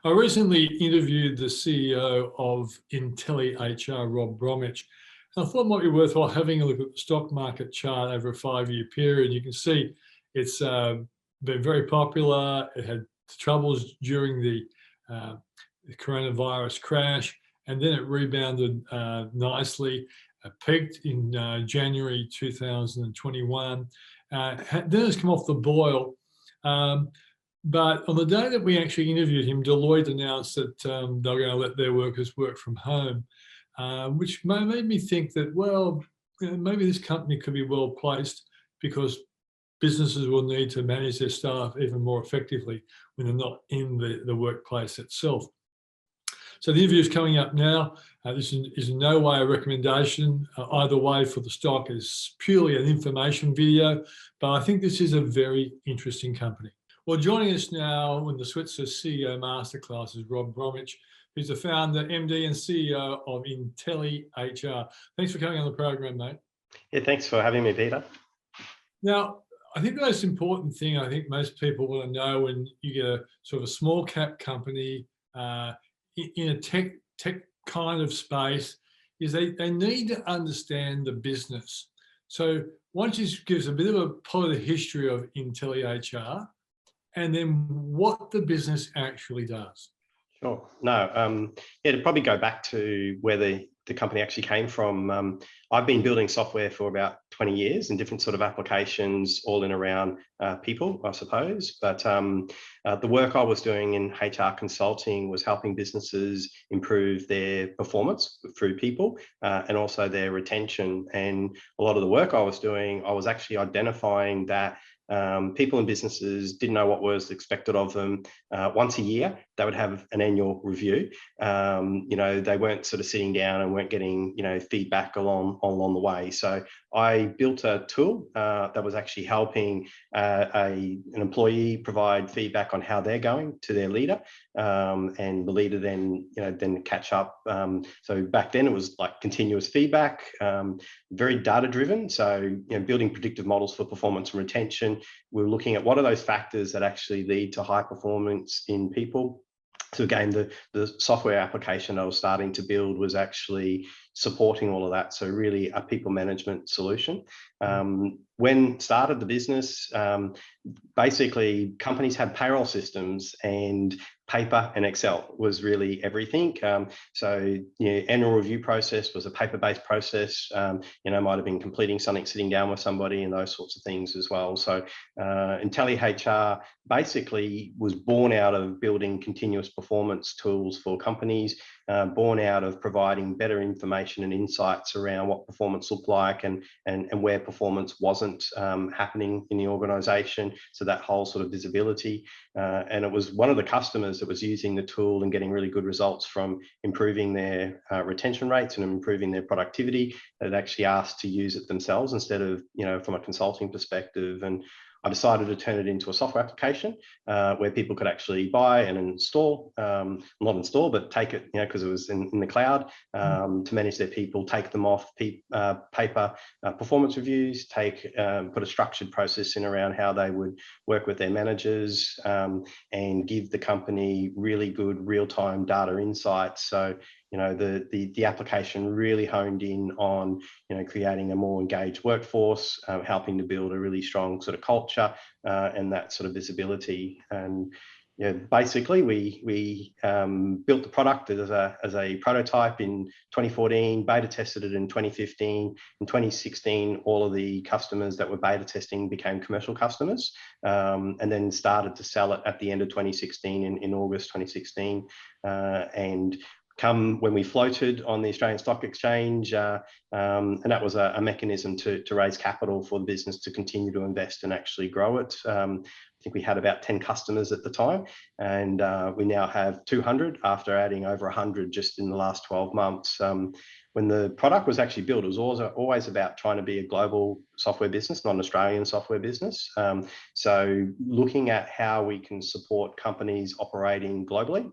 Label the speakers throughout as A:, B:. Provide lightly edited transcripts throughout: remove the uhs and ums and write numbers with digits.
A: I recently interviewed the CEO of IntelliHR, Rob Bromage, and I thought it might be worthwhile having a look at the stock market chart over a 5-year period. You can see it's been very popular. It had troubles during uh, the coronavirus crash, and then it rebounded nicely. Peaked in January 2021. Then it's come off the boil. Um, but on the day that we actually interviewed him, Deloitte announced that they were going to let their workers work from home, which made me think that, well, maybe this company could be well placed because businesses will need to manage their staff even more effectively when they're not in the workplace itself. So the interview is coming up now. This is in no way a recommendation either way for the stock. It's purely an information video, but I think this is a very interesting company. Well, joining us now in the Switzer CEO Masterclass is Rob Bromage, who's the founder, MD and CEO of IntelliHR. Thanks for coming on the program, mate.
B: Yeah, thanks for having me, Peter.
A: Now, I think the most important thing I think most people want to know when you get a sort of a small cap company in a tech kind of space is they need to understand the business. So why don't you just give us a bit of a part of the history of IntelliHR and then what the business actually does?
B: Sure. No, yeah, to probably go back to where the company actually came from. I've been building software for about 20 years in different sort of applications, all in around people, I suppose. But the work I was doing in HR consulting was helping businesses improve their performance through people and also their retention. And a lot of the work I was doing, I was actually identifying that people and businesses didn't know what was expected of them. Once a year, they would have an annual review. They weren't sort of sitting down and weren't getting, feedback along the way. So I built a tool that was actually helping an employee provide feedback on how they're going to their leader, and the leader then catch up. So back then it was like continuous feedback, very data driven. So building predictive models for performance and retention. We're looking at what are those factors that actually lead to high performance in people. So again, the software application I was starting to build was actually supporting all of that. So really a people management solution. When started the business, basically companies had payroll systems and paper and Excel was really everything. So annual review process was a paper-based process. Might have been completing something, sitting down with somebody and those sorts of things as well. So IntelliHR basically was born out of building continuous performance tools for companies, born out of providing better information and insights around what performance looked like and where performance wasn't happening in the organization. So that whole sort of visibility. And it was one of the customers that was using the tool and getting really good results from improving their retention rates and improving their productivity, that actually asked to use it themselves instead of, from a consulting perspective. And I decided to turn it into a software application where people could actually buy and install, not install, but take it, because it was in the cloud, to manage their people, take them off paper performance reviews, put a structured process in around how they would work with their managers, and give the company really good real-time data insights. So the application really honed in on creating a more engaged workforce, helping to build a really strong sort of culture and that sort of visibility. And basically we built the product as a prototype in 2014, beta tested it in 2015. In 2016, all of the customers that were beta testing became commercial customers, and then started to sell it at the end of 2016, in August 2016. And come when we floated on the Australian Stock Exchange, and that was a mechanism to raise capital for the business to continue to invest and actually grow it. I think we had about 10 customers at the time, and we now have 200 after adding over 100 just in the last 12 months. When the product was actually built, it was always about trying to be a global software business, not an Australian software business. So looking at how we can support companies operating globally.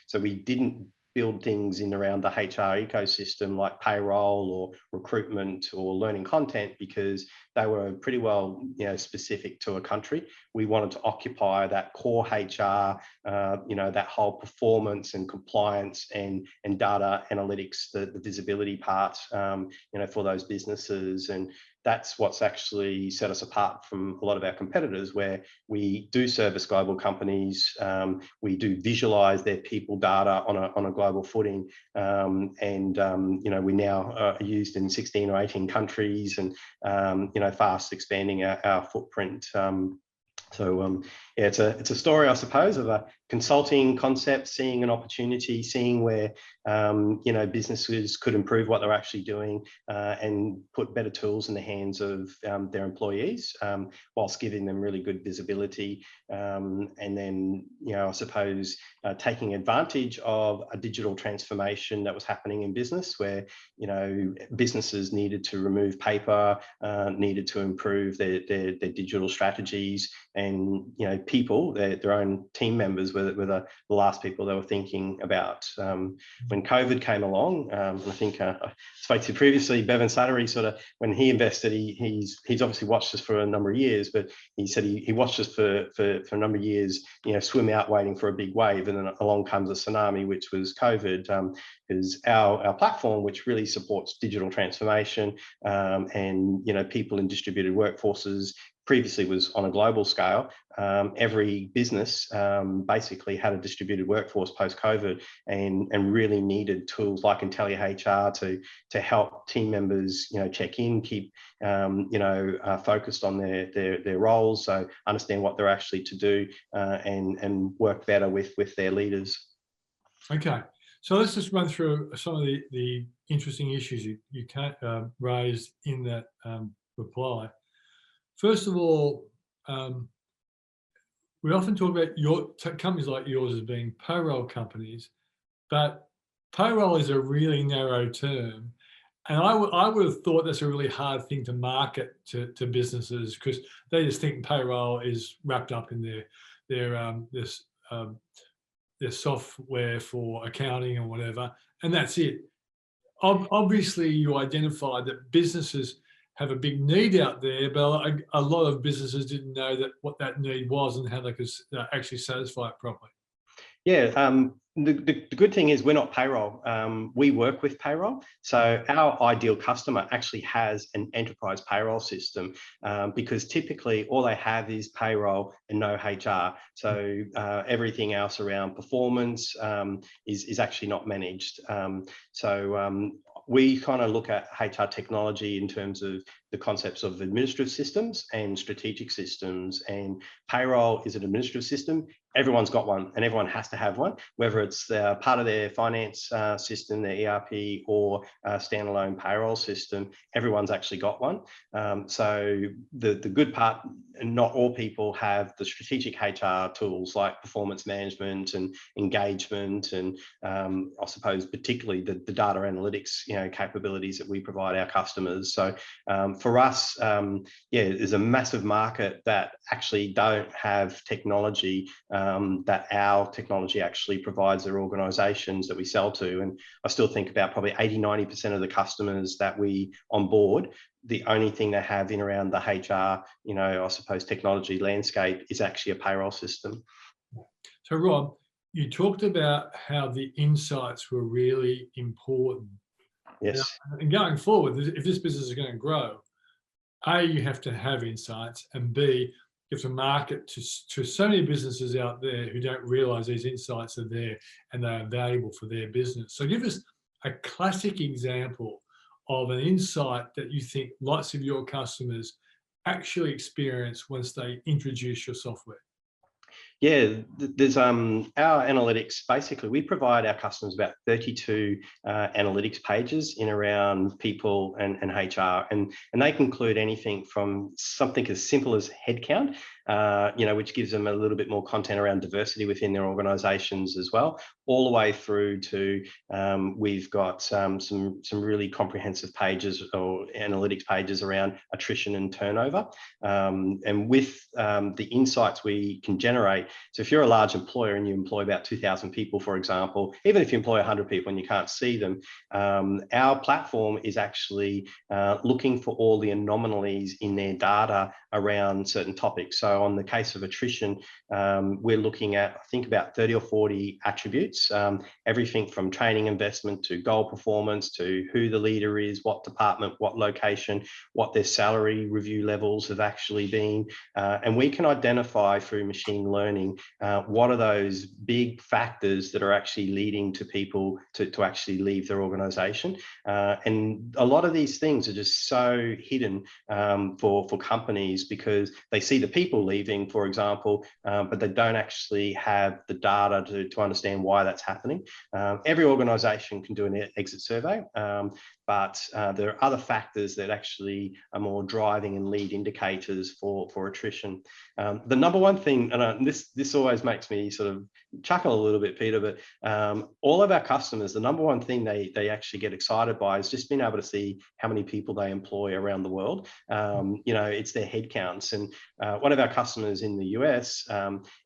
B: So we didn't build things in around the HR ecosystem like payroll or recruitment or learning content, because they were pretty well, specific to a country. We wanted to occupy that core HR, that whole performance and compliance and data analytics, the visibility part, for those businesses. And that's what's actually set us apart from a lot of our competitors, where we do service global companies, we do visualize their people data on a global footing, we now are used in 16 or 18 countries, and fast expanding our footprint. It's a story, I suppose, of a consulting concept, seeing an opportunity, seeing where businesses could improve what they're actually doing, and put better tools in the hands of their employees, whilst giving them really good visibility. And then, I suppose, taking advantage of a digital transformation that was happening in business, where businesses needed to remove paper, needed to improve their digital strategies, and people, their own team members were the last people they were thinking about. When COVID came along, I think I spoke to previously, Bevan Slattery, sort of, when he invested, he's obviously watched us for a number of years, but he said he watched us for a number of years, swim out waiting for a big wave, and then along comes a tsunami, which was COVID. Because our platform, which really supports digital transformation, and people in distributed workforces, previously was on a global scale. Every business basically had a distributed workforce post-COVID, and really needed tools like IntelliHR to help team members, check in, keep focused on their roles, so understand what they're actually to do, and work better with their leaders.
A: Okay, so let's just run through some of the interesting issues you raised in that reply. First of all, we often talk about companies like yours as being payroll companies, but payroll is a really narrow term. And I would have thought that's a really hard thing to market to businesses, because they just think payroll is wrapped up in their software for accounting or whatever, and that's it. Obviously, you identified that businesses have a big need out there, but a lot of businesses didn't know what that need was and how they could actually satisfy it properly.
B: Yeah, the good thing is we're not payroll. We work with payroll. So our ideal customer actually has an enterprise payroll system, because typically all they have is payroll and no HR. So everything else around performance is actually not managed. We kind of look at HR technology in terms of the concepts of administrative systems and strategic systems. And payroll is an administrative system. Everyone's got one, and everyone has to have one, whether it's part of their finance system, their ERP, or standalone payroll system. Everyone's actually got one. So the good part, not all people have the strategic HR tools like performance management and engagement, and I suppose particularly the data analytics capabilities that we provide our customers. So for us, there's a massive market that actually don't have technology that our technology actually provides their organizations that we sell to. And I still think about probably 80-90% of the customers that we onboard, the only thing they have in around the HR, I suppose, technology landscape is actually a payroll system.
A: So Rob, you talked about how the insights were really important.
B: Yes.
A: And going forward, if this business is going to grow, A, you have to have insights, and B, you have to market to so many businesses out there who don't realize these insights are there and they are valuable for their business. So give us a classic example of an insight that you think lots of your customers actually experience once they introduce your software.
B: Yeah, there's our analytics. Basically, we provide our customers about 32 analytics pages in around people and HR, and they can include anything from something as simple as headcount, which gives them a little bit more content around diversity within their organizations as well, all the way through to we've got some really comprehensive pages or analytics pages around attrition and turnover. And with the insights we can generate, so if you're a large employer and you employ about 2,000 people, for example, even if you employ 100 people and you can't see them, our platform is actually looking for all the anomalies in their data around certain topics. So on the case of attrition, we're looking at, I think, about 30 or 40 attributes, everything from training investment to goal performance to who the leader is, what department, what location, what their salary review levels have actually been. And we can identify through machine learning what are those big factors that are actually leading to people to actually leave their organization. And a lot of these things are just so hidden for companies because they see the people leaving, for example, but they don't actually have the data to understand why that's happening. Every organization can do an exit survey, but there are other factors that actually are more driving and lead indicators for attrition. The number one thing, and this always makes me sort of chuckle a little bit, Peter, but all of our customers, the number one thing they actually get excited by is just being able to see how many people they employ around the world. It's their head counts. And one of our customers in the US,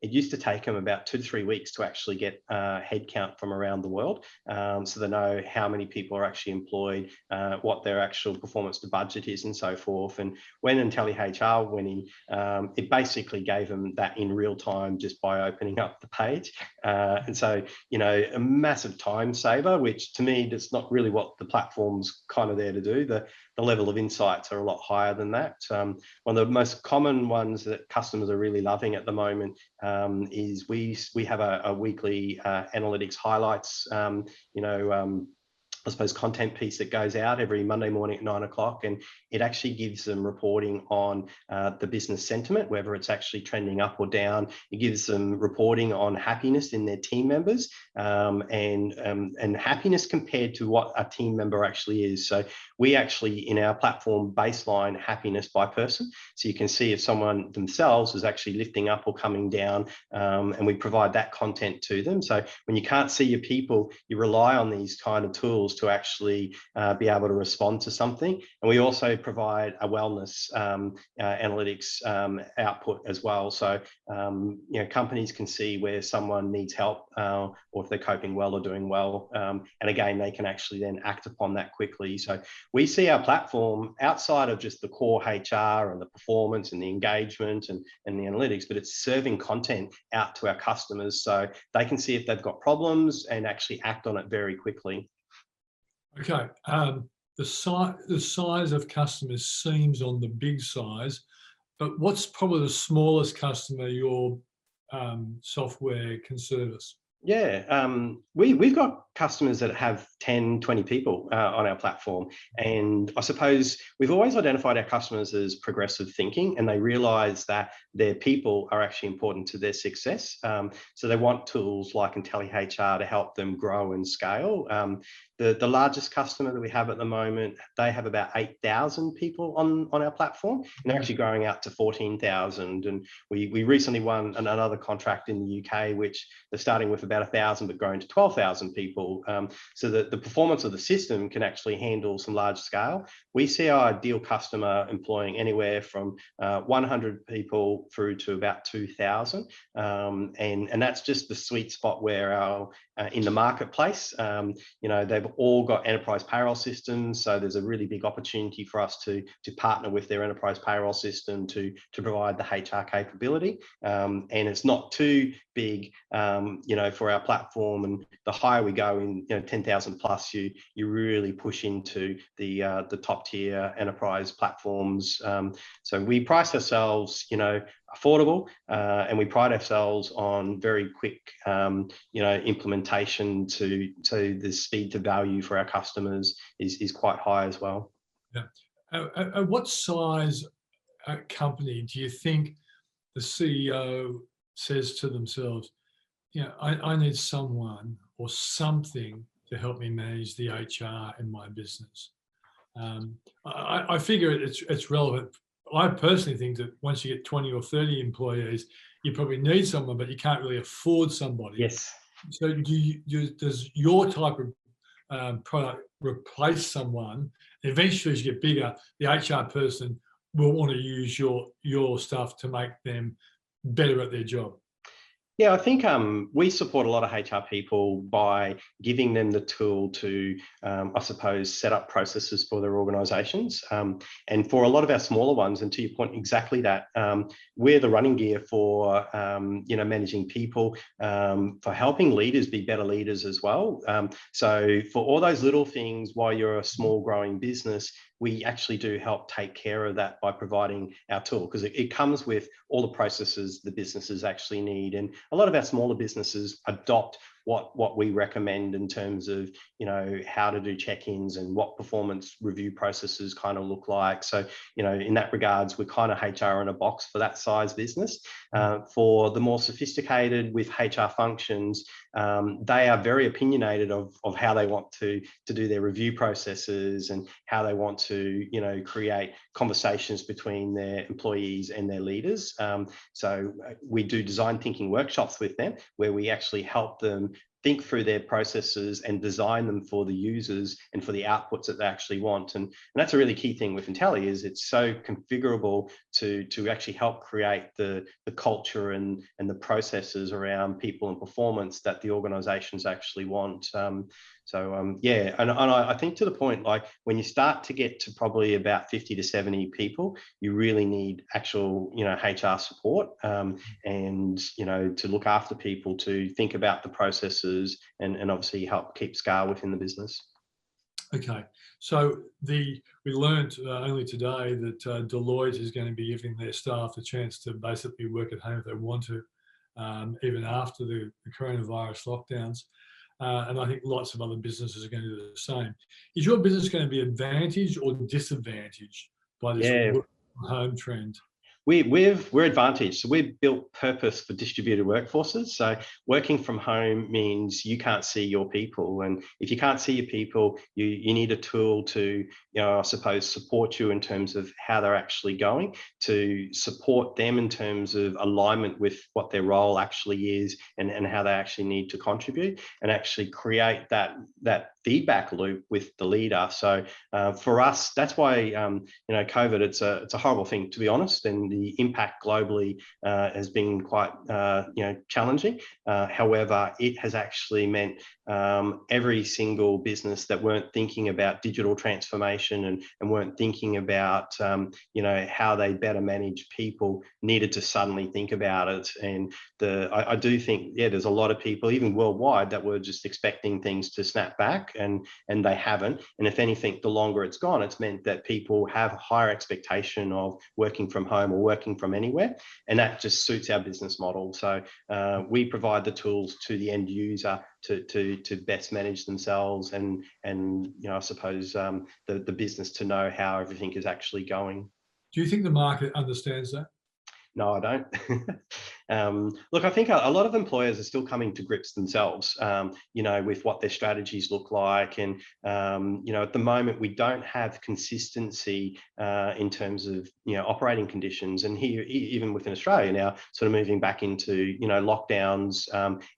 B: it used to take them about 2 to 3 weeks to actually get head count from around the world. So they know how many people are actually employed, what their actual performance to budget is and so forth. And when IntelliHR went in, it basically gave them that in real time just by opening up the page. And so, a massive time saver, which to me, that's not really what the platform's kind of there to do. The level of insights are a lot higher than that. One of the most common ones that customers are really loving at the moment is we have a weekly analytics highlights, I suppose, content piece that goes out every Monday morning at 9 o'clock, and it actually gives them reporting on the business sentiment, whether it's actually trending up or down. It gives them reporting on happiness in their team members, and happiness compared to what a team member actually is. So we actually, in our platform, baseline happiness by person. So you can see if someone themselves is actually lifting up or coming down, and we provide that content to them. So when you can't see your people, you rely on these kind of tools to actually be able to respond to something. And we also provide a wellness analytics output as well. So companies can see where someone needs help, or if they're coping well or doing well. And again, they can actually then act upon that quickly. So we see our platform outside of just the core HR and the performance and the engagement and the analytics, but it's serving content out to our customers so they can see if they've got problems and actually act on it very quickly.
A: Okay, the size of customers seems on the big size, but what's probably the smallest customer your software can service?
B: Yeah, we've got customers that have 10, 20 people on our platform. And I suppose we've always identified our customers as progressive thinking, and they realize that their people are actually important to their success. So they want tools like IntelliHR to help them grow and scale. The largest customer that we have at the moment, they have about 8,000 people on our platform, and they're actually growing out to 14,000. And we recently won another contract in the UK, which they're starting with about 1,000, but growing to 12,000 people. So that the performance of the system can actually handle some large scale. We see our ideal customer employing anywhere from 100 people through to about 2,000. And that's just the sweet spot where our in the marketplace, they've all got enterprise payroll systems. So there's a really big opportunity for us to partner with their enterprise payroll system to provide the HR capability. And it's not too big, for our platform. And the higher we go in, 10,000 plus, you really push into the top tier enterprise platforms. So we price ourselves, affordable, and we pride ourselves on very quick, implementation to the speed to value for our customers is quite high as well.
A: Yeah. At what size company do you think the CEO says to themselves, I need someone or something to help me manage the HR in my business? I figure it's relevant I personally think that once you get 20 or 30 employees, you probably need someone, but you can't really afford somebody.
B: Yes.
A: So does your type of product replace someone? Eventually, as you get bigger, the HR person will want to use your stuff to make them better at their job.
B: Yeah, I think we support a lot of HR people by giving them the tool to, I suppose, set up processes for their organisations. And for a lot of our smaller ones, and to your point, exactly that, we're the running gear for, managing people, for helping leaders be better leaders as well. So for all those little things, while you're a small growing business, we actually do help take care of that by providing our tool, because it comes with all the processes the businesses actually need. And a lot of our smaller businesses adopt what we recommend in terms of, how to do check-ins and what performance review processes kind of look like. So, in that regards, we're kind of HR in a box for that size business. For the more sophisticated with HR functions, they are very opinionated of how they want to do their review processes and how they want to, create conversations between their employees and their leaders. So we do design thinking workshops with them where we actually help them think through their processes and design them for the users and for the outputs that they actually want. And that's a really key thing with Intelli, is it's so configurable to actually help create the culture and the processes around people and performance that the organizations actually want. Yeah, and I think to the point, like when you start to get to probably about 50 to 70 people, you really need actual, HR support, and, to look after people, to think about the processes and obviously help keep scale within the business.
A: Okay, so we learned only today that Deloitte is going to be giving their staff the chance to basically work at home if they want to, even after the coronavirus lockdowns. And I think lots of other businesses are going to do the same. Is your business going to be advantaged or disadvantaged by this work from home trend?
B: We're advantaged. So we're built purpose for distributed workforces. So working from home means you can't see your people. And if you can't see your people, you need a tool to, I suppose, support you in terms of how they're actually going, to support them in terms of alignment with what their role actually is and how they actually need to contribute, and actually create that feedback loop with the leader. So for us, that's why, COVID, it's a horrible thing, to be honest. And the impact globally has been quite, challenging. However, it has actually meant every single business that weren't thinking about digital transformation and weren't thinking about, how they better manage people, needed to suddenly think about it. And I do think, there's a lot of people, even worldwide, that were just expecting things to snap back, and they haven't. And if anything, the longer it's gone, it's meant that people have a higher expectation of working from home or working from anywhere, and that just suits our business model. So we provide the tools to the end user to best manage themselves and I suppose the business to know how everything is actually going.
A: Do you think the market understands that?
B: No, I don't. Look, I think a lot of employers are still coming to grips themselves, with what their strategies look like. And, at the moment, we don't have consistency in terms of, operating conditions. And here, even within Australia now, sort of moving back into, lockdowns,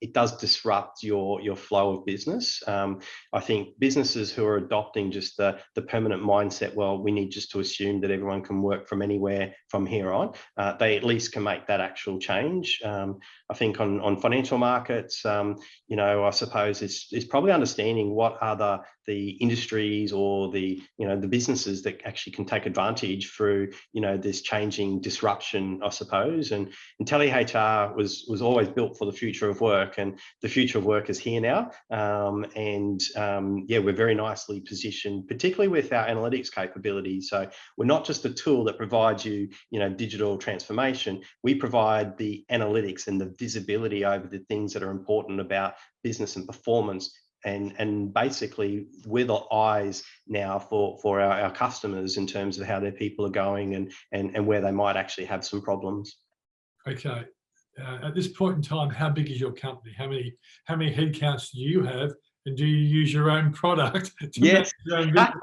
B: it does disrupt your flow of business. I think businesses who are adopting just the permanent mindset, well, we need just to assume that everyone can work from anywhere from here on, they at least can make that actual change. I think on financial markets, I suppose it's probably understanding what are the industries or the businesses that actually can take advantage through this changing disruption, I suppose. And IntelliHR was always built for the future of work, and the future of work is here now. We're very nicely positioned, particularly with our analytics capabilities. So we're not just a tool that provides you digital transformation. We provide the analytics and the visibility over the things that are important about business and performance. And basically, we're the eyes now for our customers in terms of how their people are going and where they might actually have some problems.
A: Okay. At this point in time, how big is your company? How many headcounts do you have, And do you use your own product to manage
B: Yes.
A: your own business?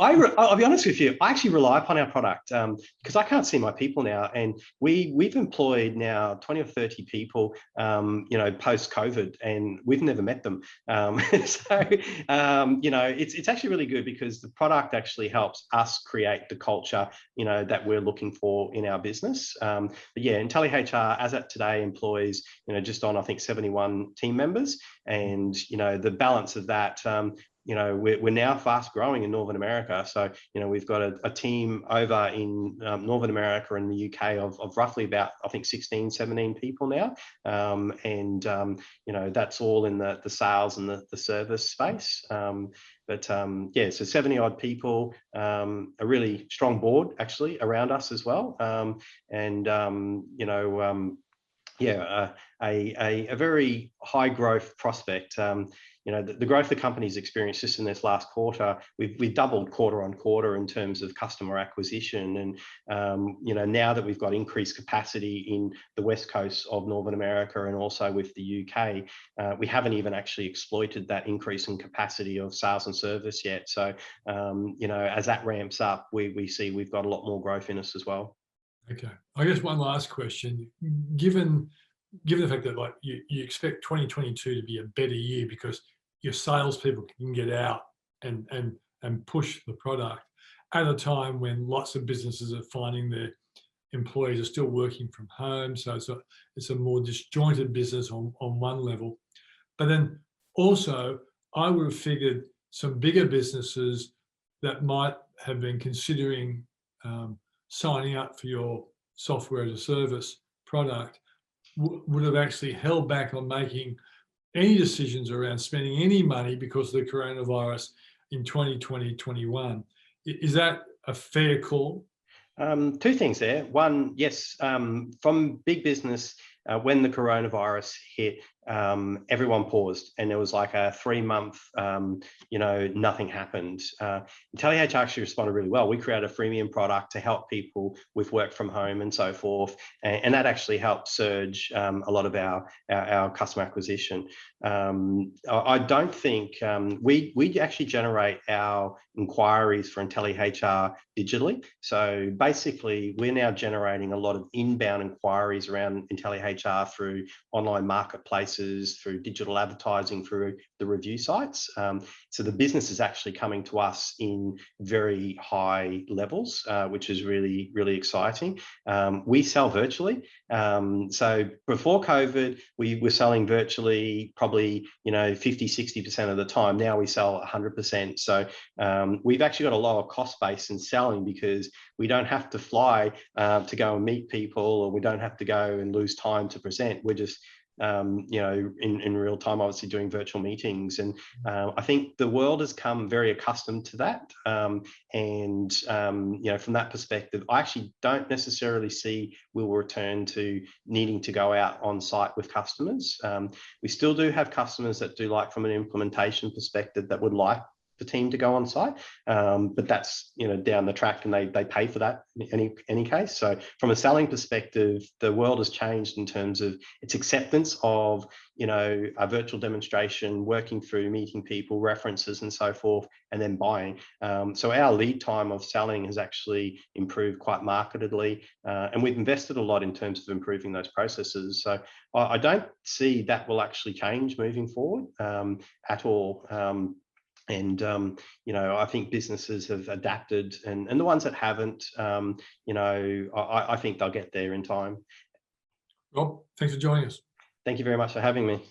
B: I'll be honest with you, I actually rely upon our product because I can't see my people now. And we've employed now 20 or 30 people, post-COVID, and we've never met them. It's actually really good because the product actually helps us create the culture, that we're looking for in our business. But yeah, IntelliHR, as at today, employs, just on, I think, 71 team members. And, the balance of that, we're now fast growing in Northern America. So, we've got a team over in Northern America and the UK of roughly about, I think, 16, 17 people now. That's all in the sales and the service space. So 70 odd people, a really strong board actually around us as well. A very high growth prospect. The growth the company's experienced just in this last quarter, we've doubled quarter on quarter in terms of customer acquisition. And, now that we've got increased capacity in the West Coast of Northern America and also with the UK, we haven't even actually exploited that increase in capacity of sales and service yet. So, as that ramps up, we see we've got a lot more growth in us as well.
A: Okay. I guess one last question. Given the fact that you expect 2022 to be a better year because your salespeople can get out and push the product at a time when lots of businesses are finding their employees are still working from home, so it's a more disjointed business on one level. But then also, I would have figured some bigger businesses that might have been considering signing up for your software as a service product would have actually held back on making any decisions around spending any money because of the coronavirus in 2020-21. Is that a fair call?
B: Two things there. One, yes, from big business, when the coronavirus hit, everyone paused, and there was like a 3-month, nothing happened. IntelliHR actually responded really well. We created a freemium product to help people with work from home and so forth, and that actually helped surge a lot of our customer acquisition. I don't think we actually generate our inquiries for IntelliHR digitally. So basically, we're now generating a lot of inbound inquiries around IntelliHR through online marketplaces, through digital advertising, through the review sites. So the business is actually coming to us in very high levels, which is really, really exciting. We sell virtually. So before COVID, we were selling virtually probably, 50-60% of the time. Now we sell 100%. So we've actually got a lower cost base in selling because we don't have to fly to go and meet people, or we don't have to go and lose time to present. We're just in real time, obviously doing virtual meetings. And I think the world has come very accustomed to that. From that perspective, I actually don't necessarily see we'll return to needing to go out on site with customers. We still do have customers that do, like, from an implementation perspective, that would like the team to go on site, but that's down the track, and they pay for that in any case. So from a selling perspective, the world has changed in terms of its acceptance of a virtual demonstration, working through, meeting people, references and so forth, and then buying. So our lead time of selling has actually improved quite markedly, and we've invested a lot in terms of improving those processes. So I don't see that will actually change moving forward at all. I think businesses have adapted, and the ones that haven't, I think they'll get there in time.
A: Rob, thanks for joining us.
B: Thank you very much for having me.